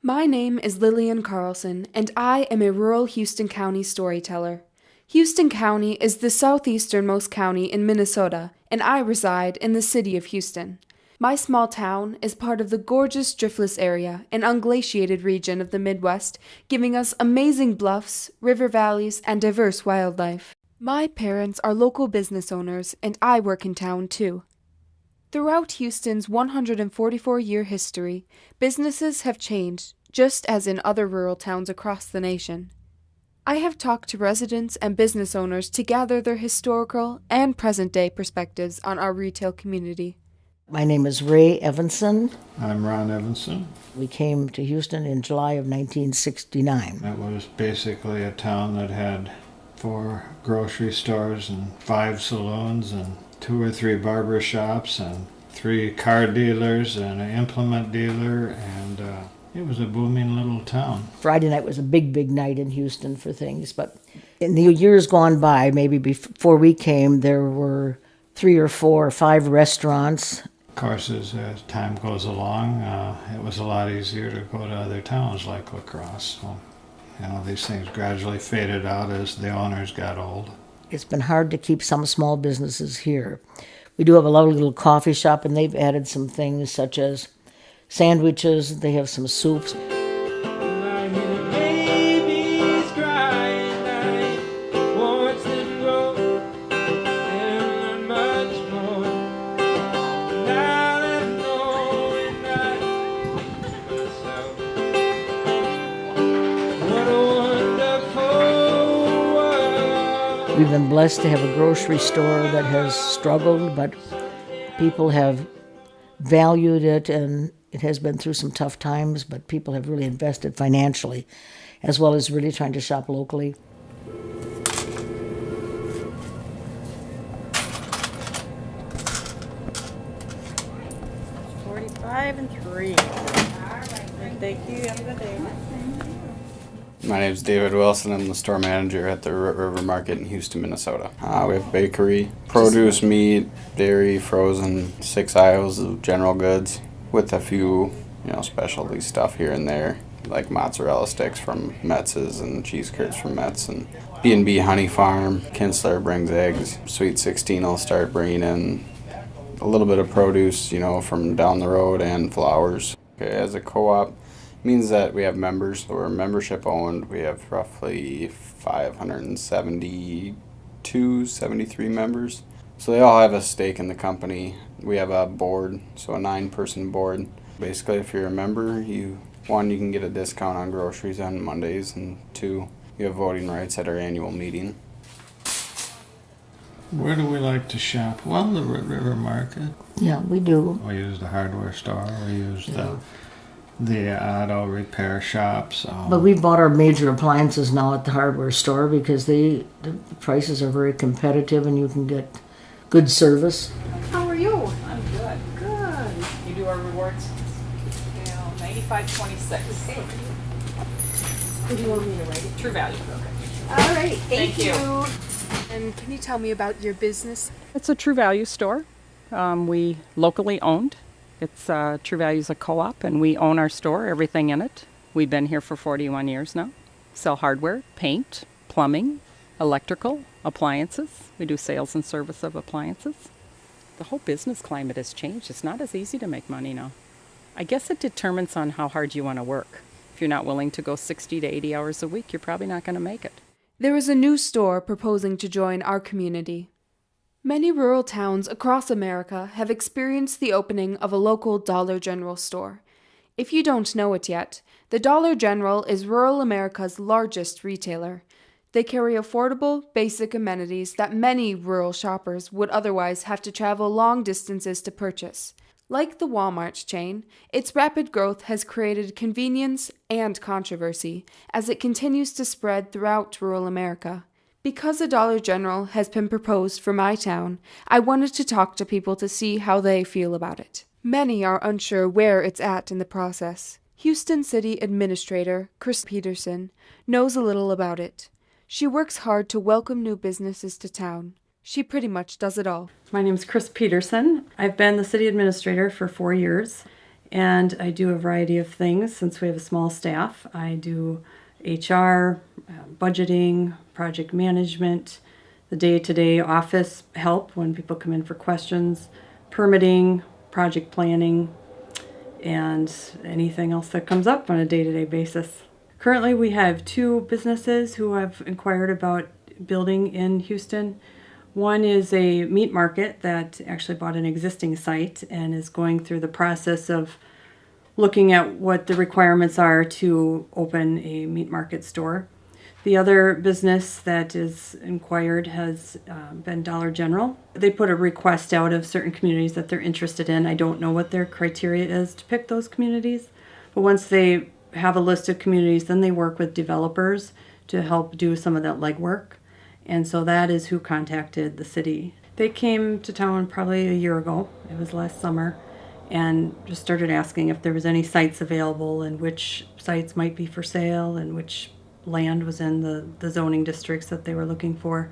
My name is Lillian Carlson, and I am a rural Houston County storyteller. Houston County is the southeasternmost county in Minnesota, and I reside in the city of Houston. My small town is part of the gorgeous Driftless area, an unglaciated region of the Midwest, giving us amazing bluffs, river valleys, and diverse wildlife. My parents are local business owners, and I work in town too. Throughout Houston's 144-year history, businesses have changed, just as in other rural towns across the nation. I have talked to residents and business owners to gather their historical and present-day perspectives on our retail community. My name is Ray Evanson. I'm Ron Evanson. We came to Houston in July of 1969. It was basically a town that had 4 grocery stores and 5 saloons and 2 or 3 barber shops and 3 car dealers and an implement dealer, and it was a booming little town. Friday night was a big night in Houston for things, but in the years gone by, maybe before we came, there were 3 or 4 or 5 restaurants. Of course, as time goes along, it was a lot easier to go to other towns like La Crosse. So, these things gradually faded out as the owners got old. It's been hard to keep some small businesses here. We do have a lovely little coffee shop, and they've added some things such as sandwiches. They have some soups. We've been blessed to have a grocery store that has struggled, but people have valued it, and it has been through some tough times, but people have really invested financially, as well as really trying to shop locally. $45.03. All right. Thank you. Have a good day. My name is David Wilson. I'm the store manager at the River Market in Houston, Minnesota. We have a bakery, produce, meat, dairy, frozen, 6 aisles of general goods with a few, specialty stuff here and there, like mozzarella sticks from Metz's and cheese curds from Metz, and B&B Honey Farm. Kinsler brings eggs. Sweet 16 will start bringing in a little bit of produce, from down the road, and flowers. Okay, as a co-op, means that we have members. So we're membership owned. We have roughly 73 members. So they all have a stake in the company. We have a board, so a 9-person board. Basically, if you're a member, you can get a discount on groceries on Mondays, and 2, you have voting rights at our annual meeting. Where do we like to shop? Well, the River Market. Yeah, we do. We use the hardware store. We use the auto repair shops. But we bought our major appliances now at the hardware store because the prices are very competitive and you can get good service. How are you? I'm good. Good. You do our rewards? 95.26. What do you want me to write it? True value. Okay. All right. Thank you. And can you tell me about your business? It's a True Value store. We locally owned. It's True Value is a co-op, and we own our store, everything in it. We've been here for 41 years now. Sell hardware, paint, plumbing, electrical, appliances. We do sales and service of appliances. The whole business climate has changed. It's not as easy to make money now. I guess it determines on how hard you want to work. If you're not willing to go 60 to 80 hours a week, you're probably not going to make it. There is a new store proposing to join our community. Many rural towns across America have experienced the opening of a local Dollar General store. If you don't know it yet, the Dollar General is rural America's largest retailer. They carry affordable, basic amenities that many rural shoppers would otherwise have to travel long distances to purchase. Like the Walmart chain, its rapid growth has created convenience and controversy as it continues to spread throughout rural America. Because a Dollar General has been proposed for my town, I wanted to talk to people to see how they feel about it. Many are unsure where it's at in the process. Houston City Administrator Chris Peterson knows a little about it. She works hard to welcome new businesses to town. She pretty much does it all. My name is Chris Peterson. I've been the city administrator for 4 years, And I do a variety of things since we have a small staff. I do HR, budgeting, project management, the day-to-day office help when people come in for questions, permitting, project planning, and anything else that comes up on a day-to-day basis. Currently, we have 2 businesses who have inquired about building in Houston. One is a meat market that actually bought an existing site and is going through the process of looking at what the requirements are to open a meat market store. The other business that is inquired has been Dollar General. They put a request out of certain communities that they're interested in. I don't know what their criteria is to pick those communities, but once they have a list of communities, then they work with developers to help do some of that legwork. And so that is who contacted the city. They came to town probably a year ago. It was last summer. And just started asking if there was any sites available and which sites might be for sale and which land was in the zoning districts that they were looking for.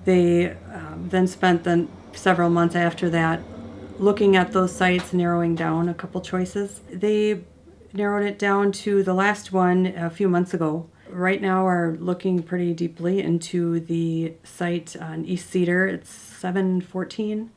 They then spent several months after that looking at those sites, narrowing down a couple choices. They narrowed it down to the last one a few months ago. Right now are looking pretty deeply into the site on East Cedar. It's 714.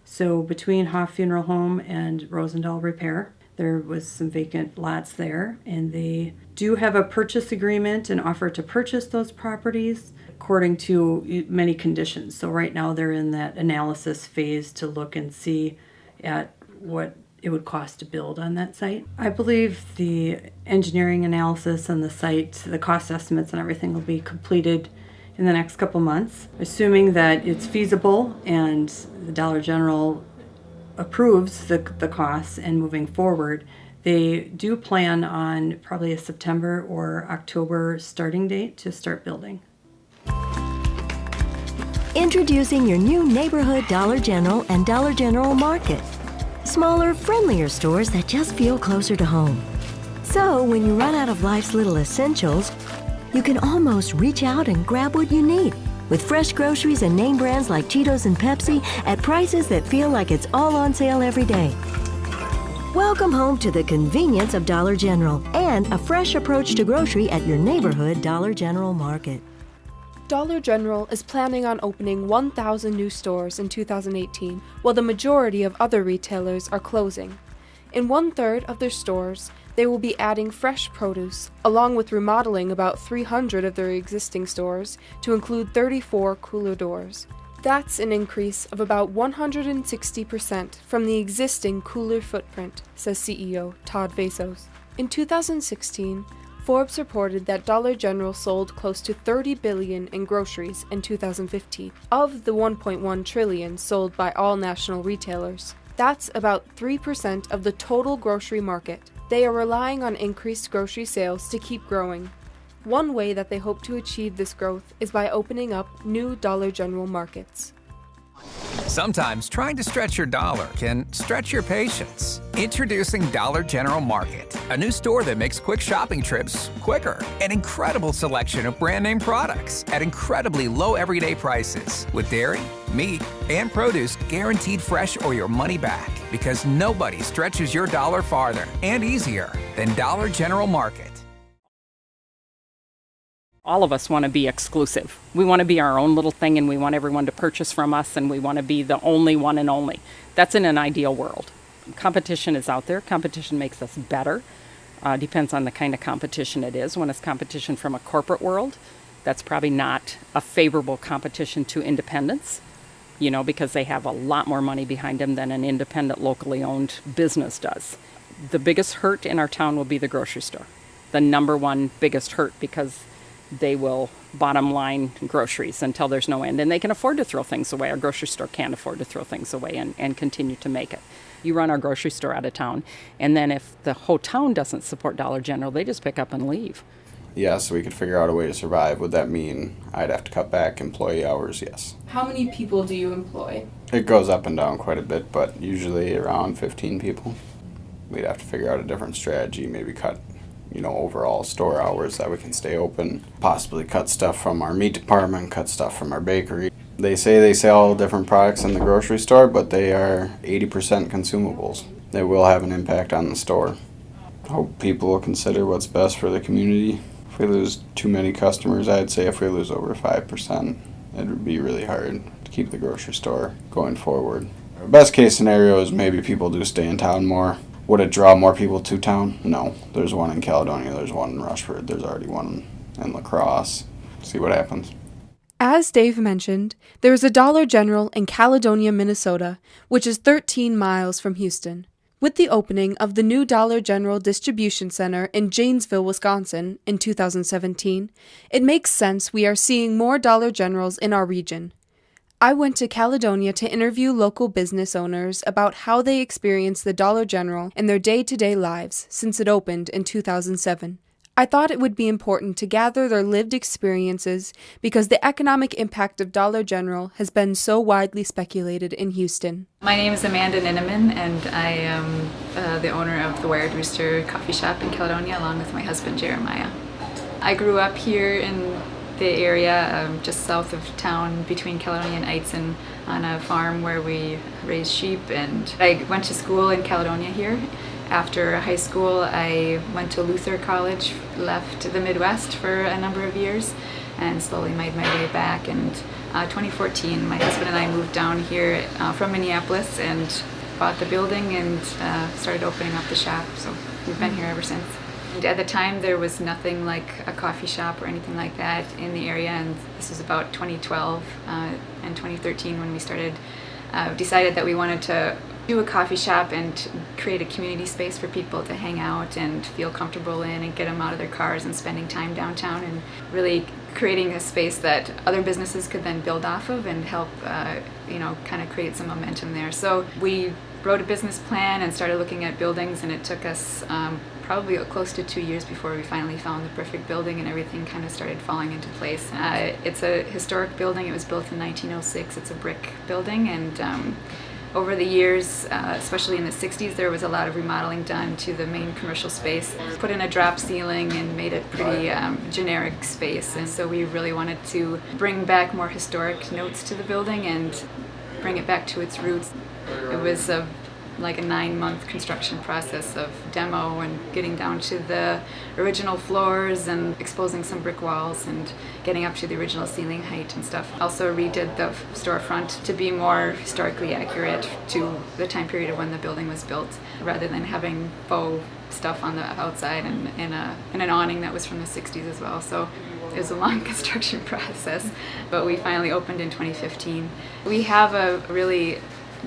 So between Hoff Funeral Home and Rosendahl Repair, there was some vacant lots there, and they do have a purchase agreement and offer to purchase those properties according to many conditions. So right now they're in that analysis phase to look and see at what it would cost to build on that site. I believe the engineering analysis and the site, the cost estimates and everything will be completed in the next couple months, assuming that it's feasible and the Dollar General approves the costs and moving forward. They do plan on probably a September or October starting date to start building. Introducing your new neighborhood Dollar General and Dollar General Market. Smaller, friendlier stores that just feel closer to home. So when you run out of life's little essentials, you can almost reach out and grab what you need with fresh groceries and name brands like Cheetos and Pepsi at prices that feel like it's all on sale every day. Welcome home to the convenience of Dollar General and a fresh approach to grocery at your neighborhood Dollar General Market. Dollar General is planning on opening 1,000 new stores in 2018, while the majority of other retailers are closing. In 1/3 of their stores, they will be adding fresh produce, along with remodeling about 300 of their existing stores to include 34 cooler doors. That's an increase of about 160% from the existing cooler footprint, says CEO Todd Vasos. In 2016, Forbes reported that Dollar General sold close to $30 billion in groceries in 2015, of the $1.1 trillion sold by all national retailers. That's about 3% of the total grocery market. They are relying on increased grocery sales to keep growing. One way that they hope to achieve this growth is by opening up new Dollar General markets. Sometimes trying to stretch your dollar can stretch your patience. Introducing Dollar General Market, a new store that makes quick shopping trips quicker. An incredible selection of brand name products at incredibly low everyday prices with dairy, meat, and produce guaranteed fresh or your money back. Because nobody stretches your dollar farther and easier than Dollar General Market. All of us want to be exclusive. We want to be our own little thing, and we want everyone to purchase from us, and we want to be the only one and only. That's in an ideal world. Competition is out there. Competition makes us better. Depends on the kind of competition it is. When it's competition from a corporate world, that's probably not a favorable competition to independents, because they have a lot more money behind them than an independent, locally owned business does. The biggest hurt in our town will be the grocery store. The number one biggest hurt, because they will bottom line groceries until there's no end. And they can afford to throw things away. Our grocery store can't afford to throw things away and continue to make it. You run our grocery store out of town, and then if the whole town doesn't support Dollar General, they just pick up and leave. Yes, we could figure out a way to survive. Would that mean I'd have to cut back employee hours? Yes. How many people do you employ? It goes up and down quite a bit, but usually around 15 people. We'd have to figure out a different strategy, maybe cut overall store hours that we can stay open, possibly cut stuff from our meat department, cut stuff from our bakery. They say they sell different products in the grocery store, but they are 80% consumables. it will have an impact on the store. Hope people will consider what's best for the community. If we lose too many customers, I'd say if we lose over 5%, it would be really hard to keep the grocery store going forward. Best case scenario is maybe people do stay in town more. Would it draw more people to town? No. There's one in Caledonia, there's one in Rushford, there's already one in La Crosse. See what happens. As Dave mentioned, there is a Dollar General in Caledonia, Minnesota, which is 13 miles from Houston. With the opening of the new Dollar General Distribution Center in Janesville, Wisconsin in 2017, it makes sense we are seeing more Dollar Generals in our region. I went to Caledonia to interview local business owners about how they experience the Dollar General in their day-to-day lives since it opened in 2007. I thought it would be important to gather their lived experiences because the economic impact of Dollar General has been so widely speculated in Houston. My name is Amanda Ninneman, and I am the owner of the Wired Rooster coffee shop in Caledonia, along with my husband Jeremiah. I grew up here in the area just south of town between Caledonia and Eitzen on a farm where we raised sheep, and I went to school in Caledonia here. After high school, I went to Luther College, left the Midwest for a number of years, and slowly made my way back. And 2014, my husband and I moved down here from Minneapolis and bought the building and started opening up the shop. So we've been here ever since. And at the time, there was nothing like a coffee shop or anything like that in the area, and this was about 2012 and 2013 when we started, decided that we wanted to do a coffee shop and create a community space for people to hang out and feel comfortable in and get them out of their cars and spending time downtown, and really creating a space that other businesses could then build off of and help kind of create some momentum there. So we wrote a business plan and started looking at buildings, and it took us probably close to 2 years before we finally found the perfect building, and everything kind of started falling into place. It's a historic building. It was built in 1906. It's a brick building, and over the years, especially in the 60s, there was a lot of remodeling done to the main commercial space. Put in a drop ceiling and made it pretty generic space. And so we really wanted to bring back more historic notes to the building and bring it back to its roots. It was like a 9-month construction process of demo and getting down to the original floors and exposing some brick walls and getting up to the original ceiling height and stuff. Also redid the storefront to be more historically accurate to the time period of when the building was built, rather than having faux stuff on the outside and an awning that was from the 60s as well. So it was a long construction process, but we finally opened in 2015. We have a really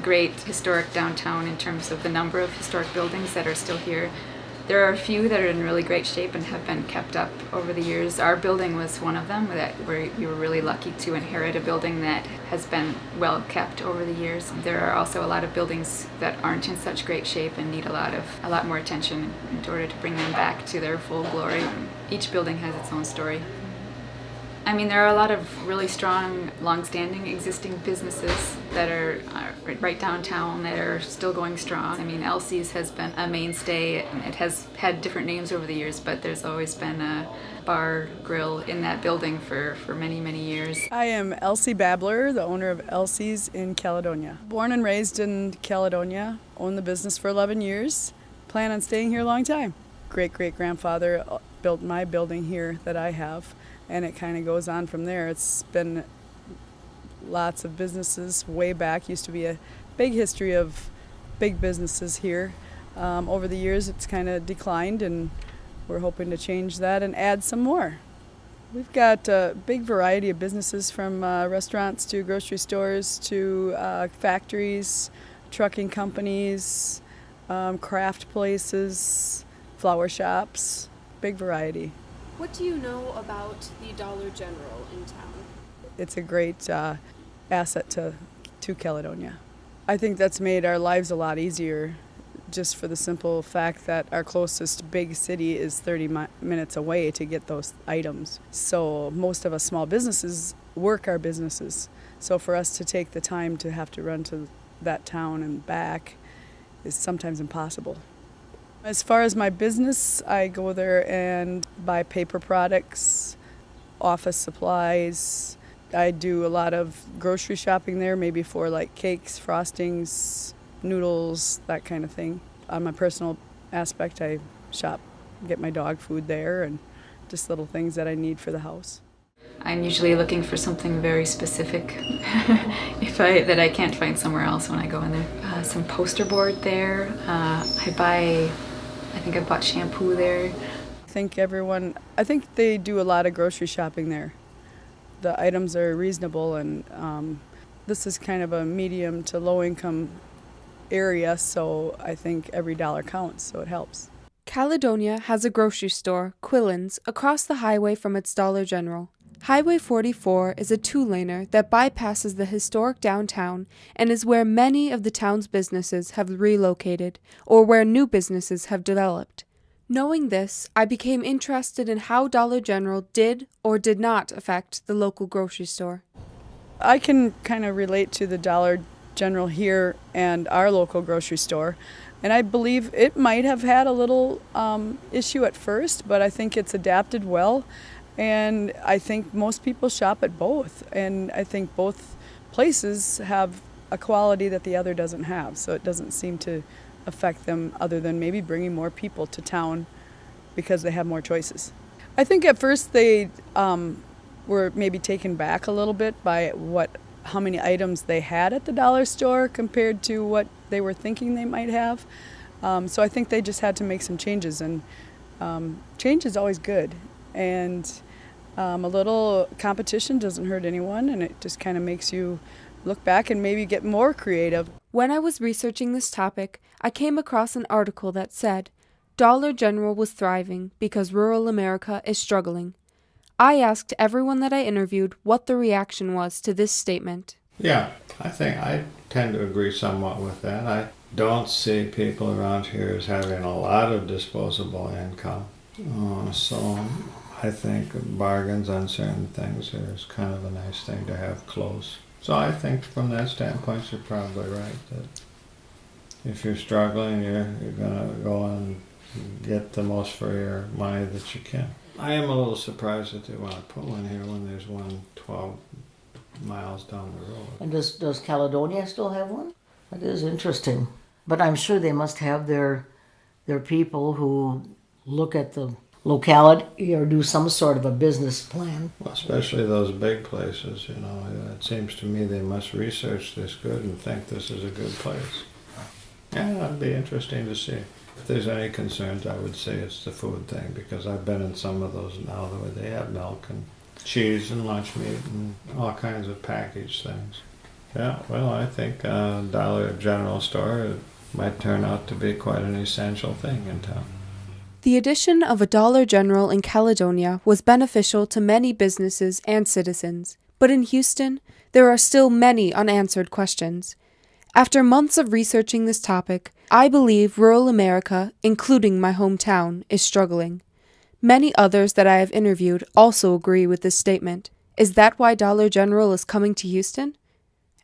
great historic downtown in terms of the number of historic buildings that are still here. There are a few that are in really great shape and have been kept up over the years. Our building was one of them, where we were really lucky to inherit a building that has been well kept over the years. There are also a lot of buildings that aren't in such great shape and need a lot more attention in order to bring them back to their full glory. Each building has its own story. I mean, there are a lot of really strong, long-standing existing businesses that are right downtown that are still going strong. I mean, Elsie's has been a mainstay. It has had different names over the years, but there's always been a bar, grill in that building for many, many years. I am Elsie Babler, the owner of Elsie's in Caledonia. Born and raised in Caledonia, owned the business for 11 years, plan on staying here a long time. Great-great-grandfather built my building here that I have, and it kind of goes on from there. It's been lots of businesses way back. Used to be a big history of big businesses here. Over the years, it's kind of declined, and we're hoping to change that and add some more. We've got a big variety of businesses, from restaurants to grocery stores to factories, trucking companies, craft places, flower shops, big variety. What do you know about the Dollar General in town? It's a great asset to Caledonia. I think that's made our lives a lot easier, just for the simple fact that our closest big city is 30 minutes away to get those items. So most of us small businesses work our businesses. So for us to take the time to have to run to that town and back is sometimes impossible. As far as my business, I go there and buy paper products, office supplies. I do a lot of grocery shopping there, maybe for like cakes, frostings, noodles, that kind of thing. On my personal aspect, I shop, get my dog food there, and just little things that I need for the house. I'm usually looking for something very specific that I can't find somewhere else when I go in there. Some poster board there. I think I bought shampoo there. I think they do a lot of grocery shopping there. The items are reasonable, and this is kind of a medium to low income area, so I think every dollar counts, so it helps. Caledonia has a grocery store, Quillen's, across the highway from its Dollar General. Highway 44 is a two-laner that bypasses the historic downtown and is where many of the town's businesses have relocated or where new businesses have developed. Knowing this, I became interested in how Dollar General did or did not affect the local grocery store. I can kind of relate to the Dollar General here and our local grocery store, and I believe it might have had a little issue at first, but I think it's adapted well. And I think most people shop at both, and I think both places have a quality that the other doesn't have, so it doesn't seem to affect them other than maybe bringing more people to town because they have more choices. I think at first they were maybe taken back a little bit by how many items they had at the dollar store compared to what they were thinking they might have. So I think they just had to make some changes, and change is always good. And a little competition doesn't hurt anyone, and it just kind of makes you look back and maybe get more creative. When I was researching this topic, I came across an article that said Dollar General was thriving because rural America is struggling. I asked everyone that I interviewed what the reaction was to this statement. Yeah, I think I tend to agree somewhat with that. I don't see people around here as having a lot of disposable income. So I think bargains on certain things is kind of a nice thing to have close. So I think from that standpoint, you're probably right that if you're struggling, you're going to go and get the most for your money that you can. I am a little surprised that they want to put one here when there's one 12 miles down the road. And does Caledonia still have one? That is interesting. But I'm sure they must have their people who look at the locality or do some sort of a business plan. Well, especially those big places, it seems to me they must research this good and think this is a good place. Yeah, that'd be interesting to see. If there's any concerns, I would say it's the food thing, because I've been in some of those now where they have milk and cheese and lunch meat and all kinds of packaged things. Yeah, well, I think Dollar General store might turn out to be quite an essential thing in town. The addition of a Dollar General in Caledonia was beneficial to many businesses and citizens, but in Houston, there are still many unanswered questions. After months of researching this topic, I believe rural America, including my hometown, is struggling. Many others that I have interviewed also agree with this statement. Is that why Dollar General is coming to Houston?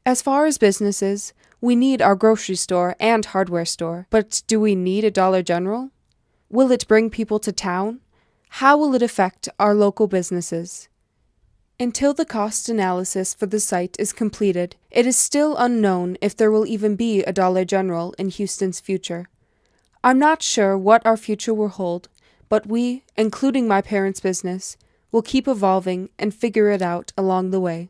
As far as businesses, we need our grocery store and hardware store, but do we need a Dollar General? Will it bring people to town? How will it affect our local businesses? Until the cost analysis for the site is completed, it is still unknown if there will even be a Dollar General in Houston's future. I'm not sure what our future will hold, but we, including my parents' business, will keep evolving and figure it out along the way.